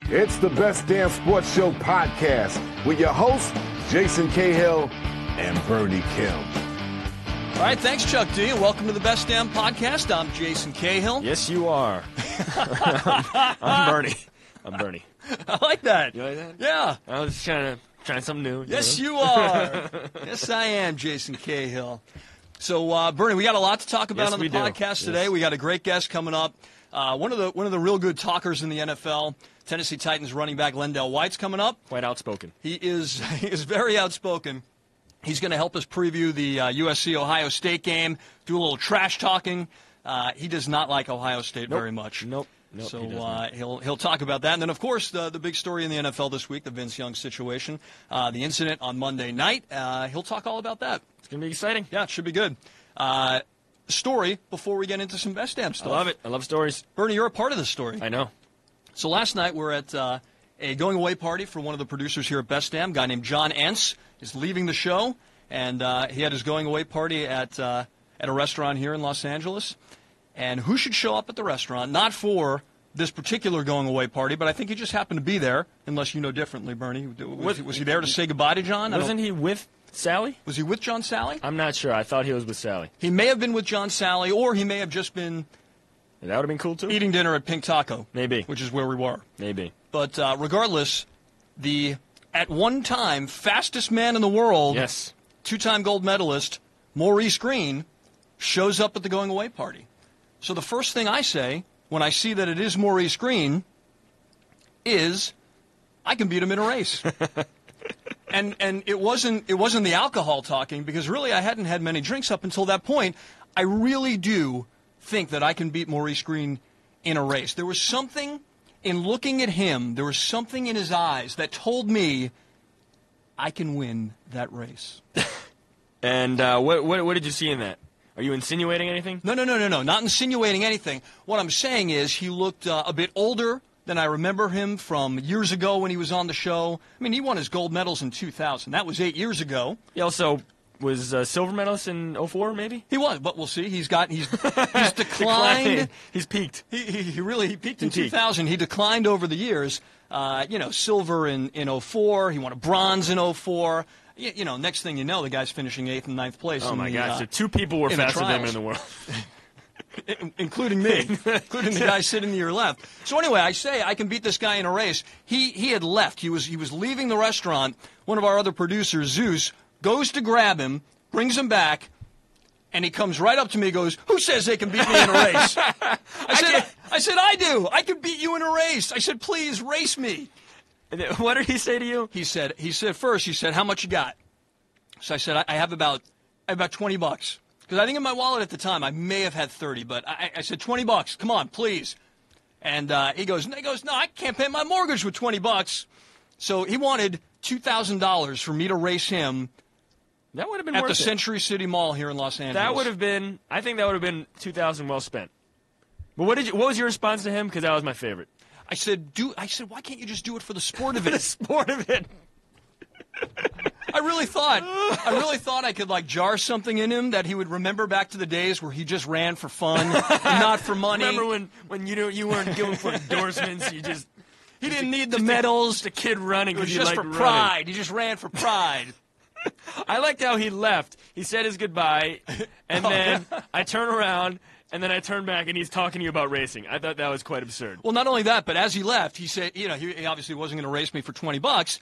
It's the Best Damn Sports Show podcast with your hosts, Jason Cahill and Bernie Kim. All right, thanks, Chuck D, and welcome to the Best Damn Podcast. I'm Jason Cahill. Yes, you are. I'm Bernie. I like that. You like that? Yeah. I was trying something new. Yes, you are. Yes, I am, Jason Cahill. So, Bernie, we got a lot to talk about on the podcast today. Yes. We got a great guest coming up. One of the real good talkers in the NFL, Tennessee Titans running back LenDale White's coming up. Quite outspoken. He is very outspoken. He's going to help us preview the USC-Ohio State game, do a little trash talking. He does not like Ohio State very much. Nope. So he'll talk about that. And then, of course, the big story in the NFL this week, the Vince Young situation, the incident on Monday night. He'll talk all about that. It's going to be exciting. Yeah, it should be good. Story before we get into some Best Damn stuff. I love it. I love stories. Bernie, you're a part of this story. I know. So last night we're at a going-away party for one of the producers here at Best Damn. A guy named John Entz is leaving the show, and he had his going-away party at a restaurant here in Los Angeles. And who should show up at the restaurant? Not for this particular going-away party, but I think he just happened to be there, unless you know differently, Bernie. Was he there to say goodbye to John? Wasn't he with Sally? Was he with John Sally? I'm not sure. I thought he was with Sally. He may have been with John Sally, or he may have just been That would have been cool, too. eating dinner at Pink Taco. Maybe. Which is where we were. Maybe. But regardless, the, at one time, fastest man in the world, Yes. two-time gold medalist, Maurice Green, shows up at the going-away party. So the first thing I say when I see that it is Maurice Green is I can beat him in a race. And it wasn't the alcohol talking, because really I hadn't had many drinks up until that point. I really do think that I can beat Maurice Green in a race. There was something in looking at him, there was something in his eyes that told me I can win that race. And what did you see in that? Are you insinuating anything? No, not insinuating anything. What I'm saying is he looked a bit older than I remember him from years ago when he was on the show. I mean, he won his gold medals in 2000. That was 8 years ago. He also was a silver medalist in 2004, maybe? He was, but we'll see. He's declined. He's peaked. He peaked in 2000. He declined over the years. Silver in 2004. He won a bronze in 2004. Next thing you know, the guy's finishing 8th and 9th place. Oh, my gosh. So two people were faster than him in the world. Including me, including the guy sitting to your left. So anyway, I say I can beat this guy in a race. He had left. He was leaving the restaurant. One of our other producers, Zeus, goes to grab him, brings him back, and he comes right up to me and goes, "Who says they can beat me in a race?" I said, "I do. I can beat you in a race." I said, "Please race me." What did he say to you? He said, "How much you got?" So I said, I have about $20. Because I think in my wallet at the time I may have had 30, but I said $20. Come on, please. And he goes, "No, I can't pay my mortgage with $20." So he wanted $2,000 for me to race him. That would have been at worth the Century City Mall here in Los Angeles. That would have been. I think that would have been $2,000 well spent. But what was your response to him? Because that was my favorite. I said, why can't you just do it for the sport of it? The sport of it. I really thought I could jar something in him that he would remember back to the days where he just ran for fun and not for money. Remember when you weren't going for endorsements? He didn't need the medals. The kid running. It was just for pride. Running. He just ran for pride. I liked how he left. He said his goodbye, and then I turn around. And then I turn back, and he's talking to you about racing. I thought that was quite absurd. Well, not only that, but as he left, he said, he obviously wasn't going to race me for $20.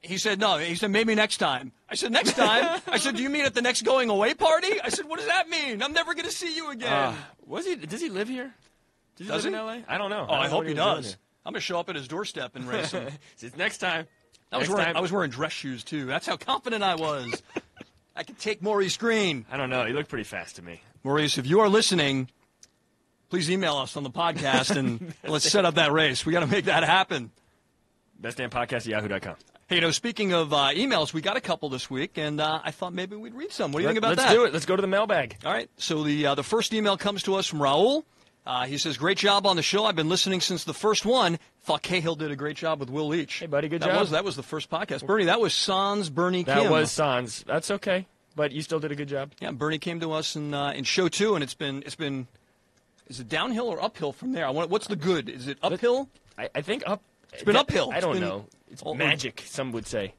He said, no. He said, maybe next time. I said, next time? I said, do you mean at the next going-away party? I said, what does that mean? I'm never going to see you again. Does he live here? Does he live in L.A.? I don't know. Oh, I hope he does. I'm going to show up at his doorstep and race him. It's next time. I was wearing dress shoes, too. That's how confident I was. I could take Maurice Green. I don't know. He looked pretty fast to me. Maurice, if you are listening, please email us on the podcast and let's set up that race. We got to make that happen. bestdampodcast@yahoo.com. Hey, speaking of emails, we got a couple this week, and I thought maybe we'd read some. What do you think about that? Let's do it. Let's go to the mailbag. All right. So the first email comes to us from Raul. He says, great job on the show. I've been listening since the first one. Thought Cahill did a great job with Will Leach. Hey, buddy, good job. That was the first podcast. Bernie, that was Sans Bernie Kim. That was Sans. That's okay, but you still did a good job. Yeah, Bernie came to us in show 2, and it's been. Is it downhill or uphill from there? What's the good? Is it uphill? I think up. It's been uphill. I don't know. It's magic, some would say.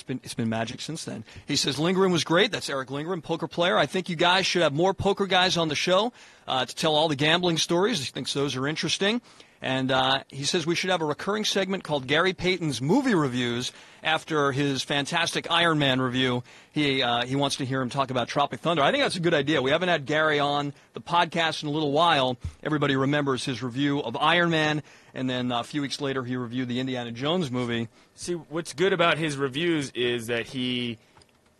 It's been magic since then. He says Lindgren was great. That's Eric Lindgren, poker player. I think you guys should have more poker guys on the show to tell all the gambling stories. He thinks those are interesting. And he says we should have a recurring segment called Gary Payton's movie reviews after his fantastic Iron Man review. He wants to hear him talk about Tropic Thunder. I think that's a good idea. We haven't had Gary on the podcast in a little while. Everybody remembers his review of Iron Man, and then a few weeks later he reviewed the Indiana Jones movie. See, what's good about his reviews is that he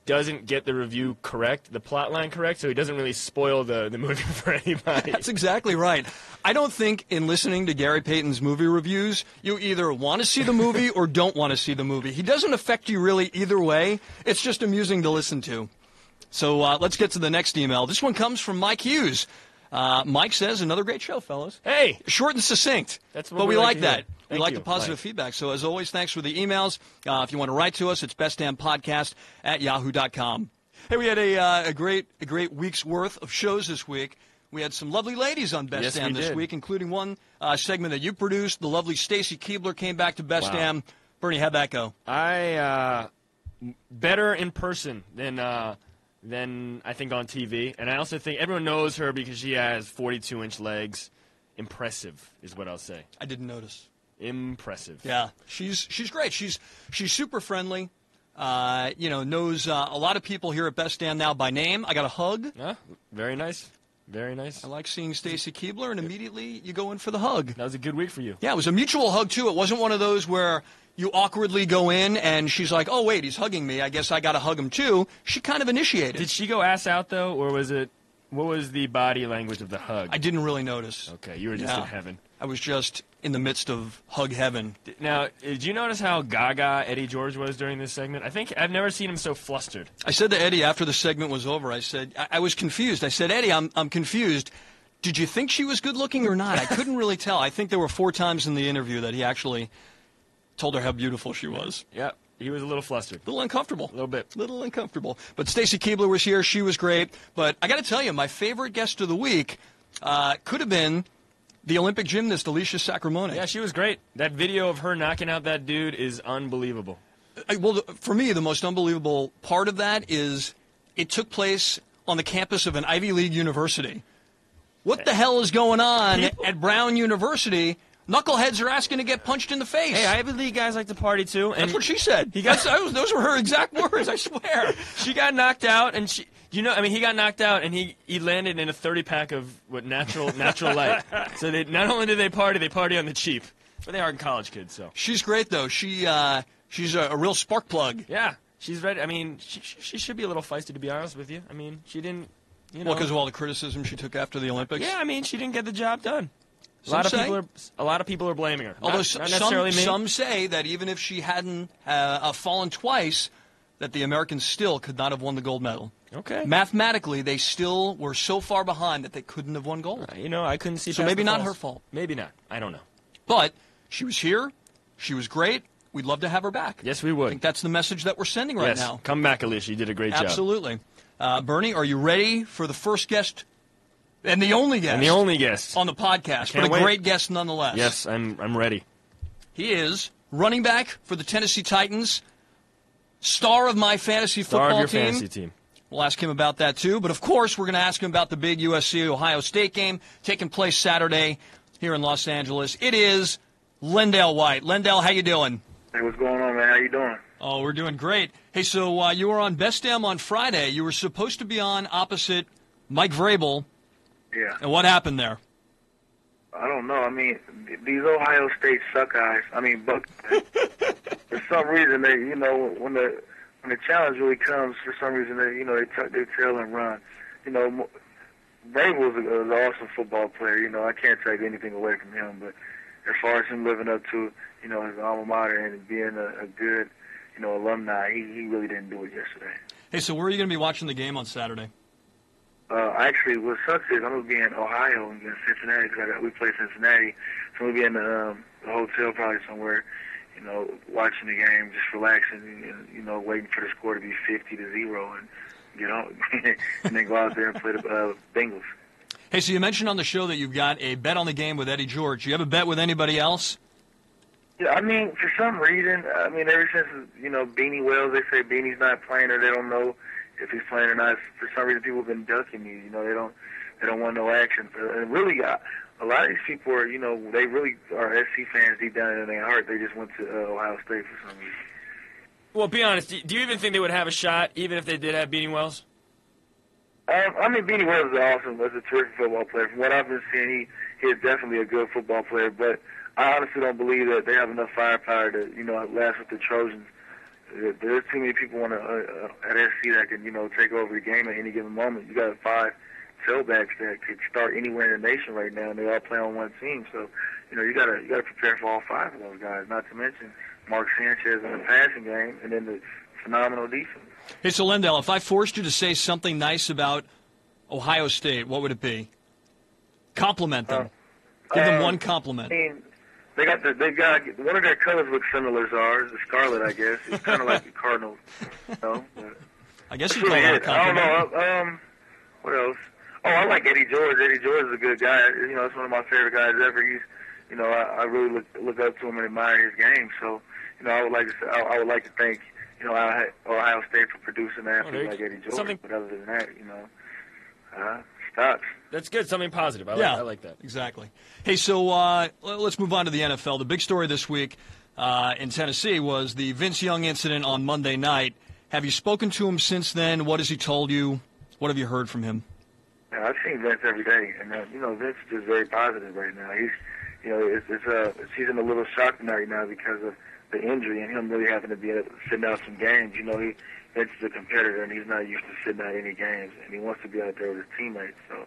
doesn't get the review correct, the plot line correct, so he doesn't really spoil the movie for anybody. That's exactly right. I don't think in listening to Gary Payton's movie reviews, you either want to see the movie or don't want to see the movie. He doesn't affect you really either way. It's just amusing to listen to. So let's get to the next email. This one comes from Mike Hughes. Mike says, another great show, fellas. Hey! Short and succinct. That's what but we like that. We like you, the positive Mike. feedback. So, as always, thanks for the emails. If you want to write to us, it's bestdampodcast@yahoo.com. Hey, we had a great week's worth of shows this week. We had some lovely ladies on Best Damn this week, including one segment that you produced. The lovely Stacy Keebler came back to Best Damn. Bernie, how'd that go? Better in person than I think on TV. And I also think everyone knows her because she has 42-inch legs. Impressive is what I'll say. I didn't notice. Impressive. Yeah, she's great. She's super friendly. Knows a lot of people here at Best Damn now by name. I got a hug. Yeah, very nice. Very nice. I like seeing Stacy Keebler, and immediately you go in for the hug. That was a good week for you. Yeah, it was a mutual hug, too. It wasn't one of those where you awkwardly go in and she's like, oh, wait, he's hugging me. I guess I got to hug him, too. She kind of initiated. Did she go ass out, though, or was it – what was the body language of the hug? I didn't really notice. Okay, you were just in heaven. I was just in the midst of hug heaven. Now, did you notice how gaga Eddie George was during this segment? I think I've never seen him so flustered. I said to Eddie after the segment was over, I said, I was confused. I said, Eddie, I'm confused. Did you think she was good looking or not? I couldn't really tell. I think there were 4 times in the interview that he actually told her how beautiful she was. Yeah, he was a little flustered. A little uncomfortable. A little bit. Little uncomfortable. But Stacy Keebler was here. She was great. But I got to tell you, my favorite guest of the week could have been the Olympic gymnast, Alicia Sacramone. Yeah, she was great. That video of her knocking out that dude is unbelievable. Well, for me, the most unbelievable part of that is it took place on the campus of an Ivy League university. What the hell is going on at Brown University? Knuckleheads are asking to get punched in the face. Hey, Ivy League guys like to party, too. And that's what she said. Those were her exact words, I swear. She got knocked out, and he got knocked out, and he landed in a 30-pack of natural light. So not only did they party on the cheap. But they are college kids, so. She's great, though. She's a real spark plug. Yeah, she's ready. I mean, she should be a little feisty, to be honest with you. I mean, she didn't, Well, because of all the criticism she took after the Olympics? Yeah, I mean, she didn't get the job done. A lot of people are blaming her. Although not necessarily me. Some say that even if she hadn't fallen twice, that the Americans still could not have won the gold medal. Okay. Mathematically, they still were so far behind that they couldn't have won gold. I couldn't see. So maybe not her fault. Maybe not. I don't know. But she was here. She was great. We'd love to have her back. Yes, we would. I think that's the message that we're sending right now. Come back, Alicia. You did a great job. Absolutely. Bernie, are you ready for the first guest and the only guest? And the only guest on the podcast, but a great guest nonetheless. Yes, I'm ready. He is running back for the Tennessee Titans, star of my fantasy football team. Star of your team. fantasy team. We'll ask him about that, too. But, of course, we're going to ask him about the big USC-Ohio State game taking place Saturday here in Los Angeles. It is LenDale White. LenDale, how you doing? Hey, what's going on, man? How you doing? Oh, we're doing great. Hey, so you were on Best Damn on Friday. You were supposed to be on opposite Mike Vrabel. Yeah. And what happened there? I don't know. I mean, these Ohio State Buckeyes. For some reason, they, when the challenge really comes, for some reason, they tuck their tail and run. Vrabel's an awesome football player. I can't take anything away from him. But as far as him living up to, his alma mater and being a good, alumni, he really didn't do it yesterday. Hey, so where are you going to be watching the game on Saturday? Actually, what sucks is I'm going to be in Ohio and in Cincinnati because we play Cincinnati. So I'm going to be in the hotel probably somewhere, watching the game, just relaxing, and, waiting for the score to be 50-0 and get on, and then go out there and play the Bengals. Hey, so you mentioned on the show that you've got a bet on the game with Eddie George. Do you have a bet with anybody else? Yeah, I mean, for some reason, I mean, ever since, Beanie Wells, they say Beanie's not playing or they don't know if he's playing or not. For some reason, people have been ducking me. They don't want no action. And really, a lot of these people are, they really are SC fans deep down in their heart. They just went to Ohio State for some reason. Well, be honest. Do you even think they would have a shot, even if they did have Beanie Wells? I mean, Beanie Wells is awesome. He's a terrific football player. From what I've been seeing, he is definitely a good football player. But I honestly don't believe that they have enough firepower to, last with the Trojans. There's too many people at SC that can, take over the game at any given moment. You got 5 tailbacks that could start anywhere in the nation right now, and they all play on one team. So, you got to prepare for all 5 of those guys. Not to mention Mark Sanchez in the passing game, and then the phenomenal defense. Hey, so LenDale, if I forced you to say something nice about Ohio State, what would it be? Compliment them. Give them one compliment. I mean, they got one of their colors looks similar to ours, the scarlet, I guess. It's kind of like the Cardinals, But I guess you call that a compliment. I don't know. What else? Oh, I like Eddie George. Eddie George is a good guy. It's one of my favorite guys ever. He's, I really look up to him and admire his game. So, I would like to thank, Ohio State for producing an athlete like Eddie George. But other than that, stops. That's good. Something positive. I like that. Exactly. Hey, so let's move on to the NFL. The big story this week in Tennessee was the Vince Young incident on Monday night. Have you spoken to him since then? What has he told you? What have you heard from him? Yeah, I've seen Vince every day, and Vince is just very positive right now. He's, he's in a little shock right now because of the injury and him really having to be sitting out some games. Vince is a competitor, and he's not used to sitting out any games, and he wants to be out there with his teammates. So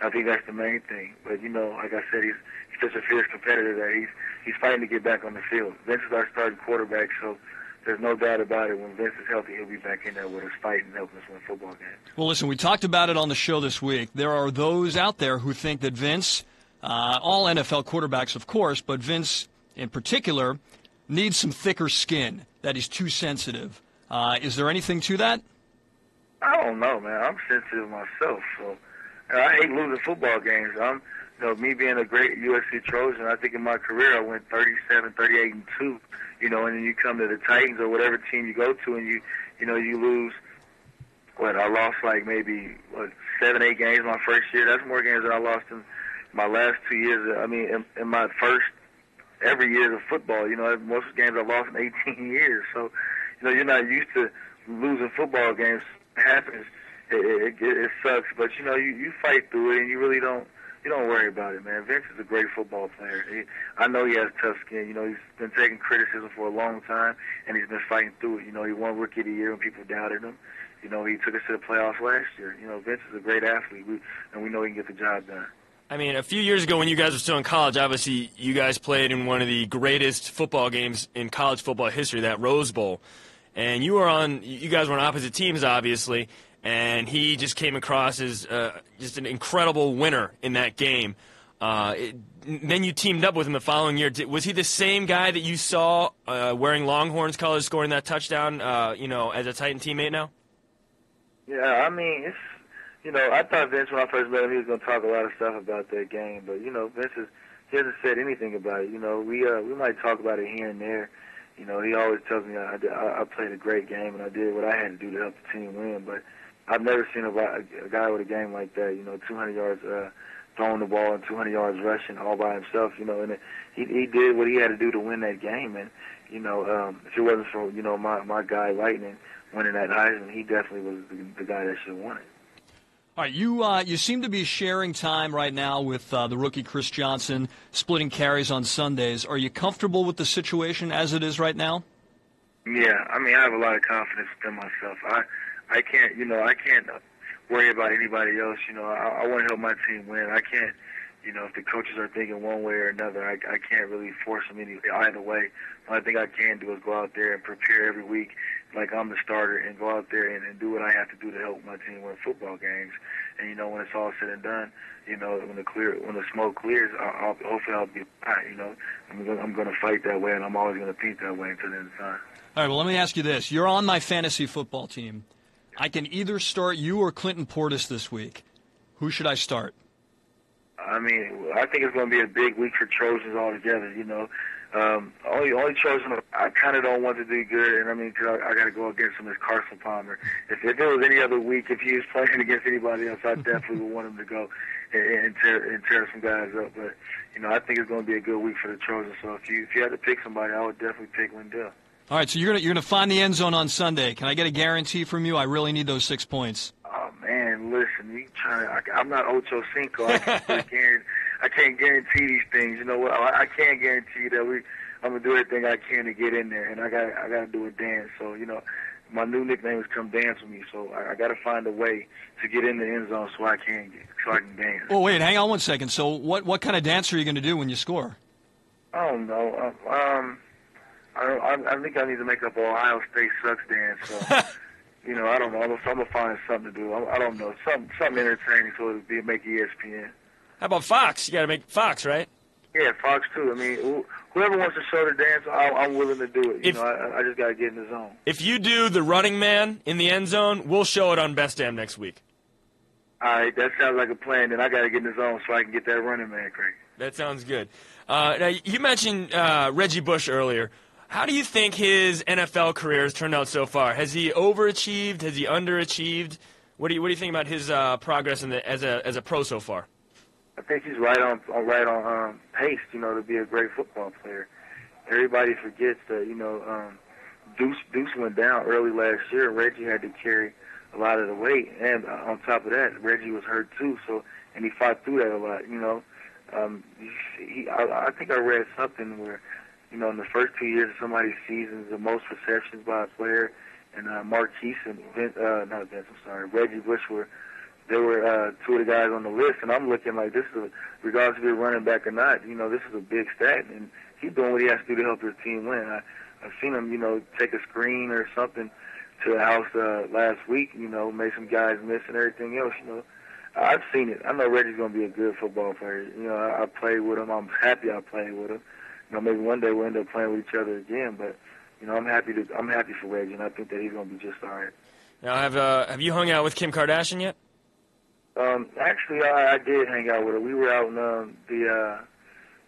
I think that's the main thing. But, like I said, he's such a fierce competitor that he's fighting to get back on the field. Vince is our starting quarterback, so there's no doubt about it. When Vince is healthy, he'll be back in there with us fighting and helping us win football games. Well, listen, we talked about it on the show this week. There are those out there who think that Vince, all NFL quarterbacks, of course, but Vince in particular, needs some thicker skin, that he's too sensitive. Is there anything to that? I don't know, man. I'm sensitive myself, so I hate losing football games. Me being a great USC Trojan, I think in my career I went 37, 38, and 2. And then you come to the Titans or whatever team you go to, and you lose. I lost like maybe 7, 8 games my first year. That's more games than I lost in my last 2 years. I mean, in my first every year of football. Most games I lost in 18 years. So, you're not used to losing football games. It happens. It sucks, but you fight through it, and you really don't. You don't worry about it, man. Vince is a great football player. I know he has tough skin. He's been taking criticism for a long time, and he's been fighting through it. He won Rookie of the Year when people doubted him. He took us to the playoffs last year. Vince is a great athlete, and we know he can get the job done. I mean, a few years ago when you guys were still in college, obviously you guys played in one of the greatest football games in college football history, that Rose Bowl. And you guys were on opposite teams, obviously, and he just came across as just an incredible winner in that game. Then you teamed up with him the following year. Was he the same guy that you saw wearing Longhorns colors, scoring that touchdown, as a Titan teammate now? Yeah, I mean, it's, I thought Vince, when I first met him, he was going to talk a lot of stuff about that game. But, Vince he hasn't said anything about it. We might talk about it here and there. He always tells me I played a great game and I did what I had to do to help the team win. But I've never seen a guy with a game like that, 200 yards throwing the ball and 200 yards rushing all by himself, and he did what he had to do to win that game. And, if it wasn't for, my guy Lightning winning that Heisman, he definitely was the guy that should have won it. All right, you seem to be sharing time right now with the rookie Chris Johnson, splitting carries on Sundays. Are you comfortable with the situation as it is right now? Yeah, I mean, I have a lot of confidence within myself. I can't worry about anybody else. I want to help my team win. I can't, if the coaches are thinking one way or another, I can't really force them either way. The only thing I can do is go out there and prepare every week like I'm the starter and go out there and do what I have to do to help my team win football games. And, when it's all said and done, when the smoke clears, hopefully I'll be fine, I'm going to fight that way, and I'm always going to think that way until the end of time. All right, well, let me ask you this. You're on my fantasy football team. I can either start you or Clinton Portis this week. Who should I start? I mean, I think it's going to be a big week for Trojans altogether. Only Trojan I kind of don't want to do good, and I mean, cause I got to go against him is Carson Palmer. If it was any other week, if he was playing against anybody else, I definitely would want him to go and tear some guys up. But I think it's going to be a good week for the Trojans. So if you had to pick somebody, I would definitely pick LenDale. All right, so you're gonna find the end zone on Sunday. Can I get a guarantee from you? I really need those 6 points. Oh man, listen, I'm not Ocho Cinco. I can't guarantee these things. You know what? I can't guarantee that I'm gonna do everything I can to get in there, and I gotta do a dance. So my new nickname is Come Dance With Me. So I gotta find a way to get in the end zone so I can dance. Oh wait, hang on one second. So what kind of dance are you gonna do when you score? I don't know. I think I need to make up an Ohio State sucks dance. So I don't know. I'm gonna find something to do. I don't know. Something entertaining so it'll make ESPN. How about Fox? You got to make Fox, right? Yeah, Fox too. I mean, whoever wants to show the dance, I'm willing to do it. I just got to get in the zone. If you do the running man in the end zone, we'll show it on Best Damn next week. All right, that sounds like a plan. Then I got to get in the zone so I can get that running man, Craig. That sounds good. Now, you mentioned Reggie Bush earlier. How do you think his NFL career has turned out so far? Has he overachieved? Has he underachieved? What do you think about his progress as a pro so far? I think he's right on pace, to be a great football player. Everybody forgets that, Deuce went down early last year. Reggie had to carry a lot of the weight, and on top of that, Reggie was hurt too. And he fought through that a lot. I think I read something where, in the first 2 years of somebody's season, the most receptions by a player, and Marquise and Reggie Bush were two of the guys on the list, and I'm looking like this is, regardless if you're running back or not, this is a big stat, and he's doing what he has to do to help his team win. I've seen him, take a screen or something to the house last week, make some guys miss and everything else, I've seen it. I know Reggie's going to be a good football player. I played with him. I'm happy I played with him. Maybe one day we'll end up playing with each other again, but I'm happy for Reggie, and I think that he's going to be just all right. Now, have you hung out with Kim Kardashian yet? Actually, I did hang out with her. We were out in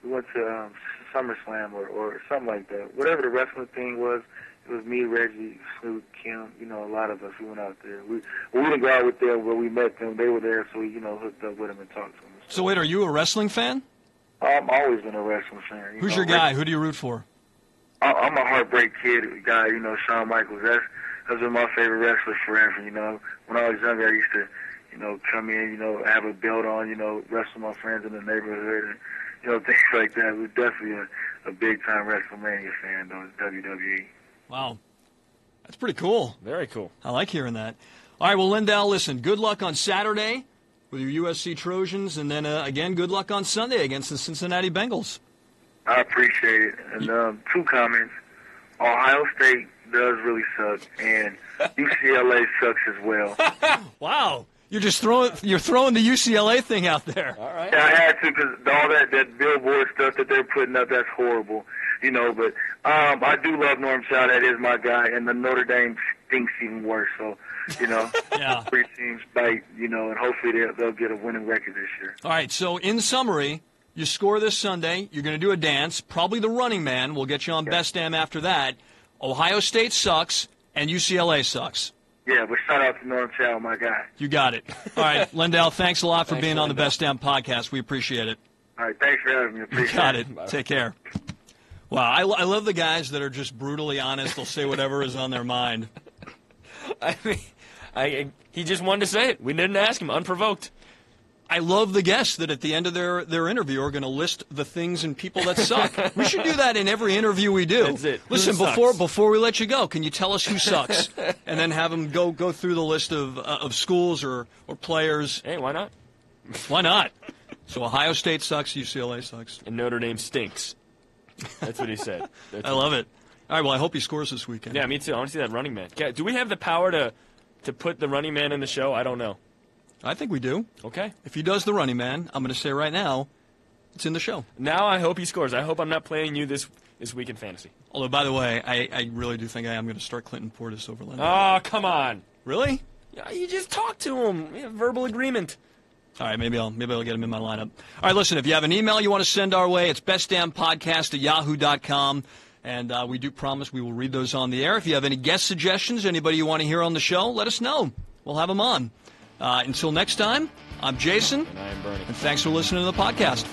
we went to SummerSlam or something like that. Whatever the wrestling thing was, it was me, Reggie, Snoop, Kim. A lot of us. We went out there. We didn't go out with them, but we met them. They were there, so we hooked up with them and talked to them. So wait, are you a wrestling fan? I've always been a wrestling fan. Who's your guy? Who do you root for? I'm a Heartbreak Kid guy. Shawn Michaels. That's been my favorite wrestler forever. When I was younger, I used to, come in, have a belt on, wrestle my friends in the neighborhood, and things like that. We're definitely a big time WrestleMania fan, though. WWE. Wow, that's pretty cool. Very cool. I like hearing that. All right, well, LenDale, listen. Good luck on Saturday with your USC Trojans, and then again, good luck on Sunday against the Cincinnati Bengals. I appreciate it. And 2 comments. Ohio State does really suck, and UCLA sucks as well. Wow. You're throwing the UCLA thing out there. All right. Yeah, I had to, because all that billboard stuff that they're putting up, that's horrible. But I do love Norm Chow. That is my guy, and the Notre Dame stinks even worse. So, Yeah. 3 teams bite, and hopefully they'll get a winning record this year. All right, so in summary, you score this Sunday. You're going to do a dance. Probably the running man will get you on Best Damn after that. Ohio State sucks, and UCLA sucks. Yeah, but shout out to Norm Chow, my guy. You got it. All right, LenDale, thanks a lot for being on the Best Damn podcast. We appreciate it. All right, thanks for having me. Appreciate You got it. Bye. Take care. Wow, I love the guys that are just brutally honest. They'll say whatever is on their mind. I mean, he just wanted to say it. We didn't ask him, unprovoked. I love the guests that at the end of their interview are going to list the things and people that suck. We should do that in every interview we do. That's it. Listen, Who sucks? before we let you go, can you tell us who sucks? And then have them go through the list of schools or players. Hey, why not? Why not? So Ohio State sucks, UCLA sucks. And Notre Dame stinks. That's what he said. I love it. All right, well, I hope he scores this weekend. Yeah, me too. I want to see that running man. Do we have the power to put the running man in the show? I don't know. I think we do. Okay. If he does the running man, I'm going to say right now, it's in the show. Now I hope he scores. I hope I'm not playing you this week in fantasy. Although, by the way, I really do think I am going to start Clinton Portis over LenDale. Oh, come on. Really? Yeah, you just talk to him. We have verbal agreement. All right, maybe I'll get him in my lineup. All right, listen, if you have an email you want to send our way, it's bestdampodcast@yahoo.com. And we do promise we will read those on the air. If you have any guest suggestions, anybody you want to hear on the show, let us know. We'll have them on. Until next time, I'm Jason. And I am Bernie. And thanks for listening to the podcast.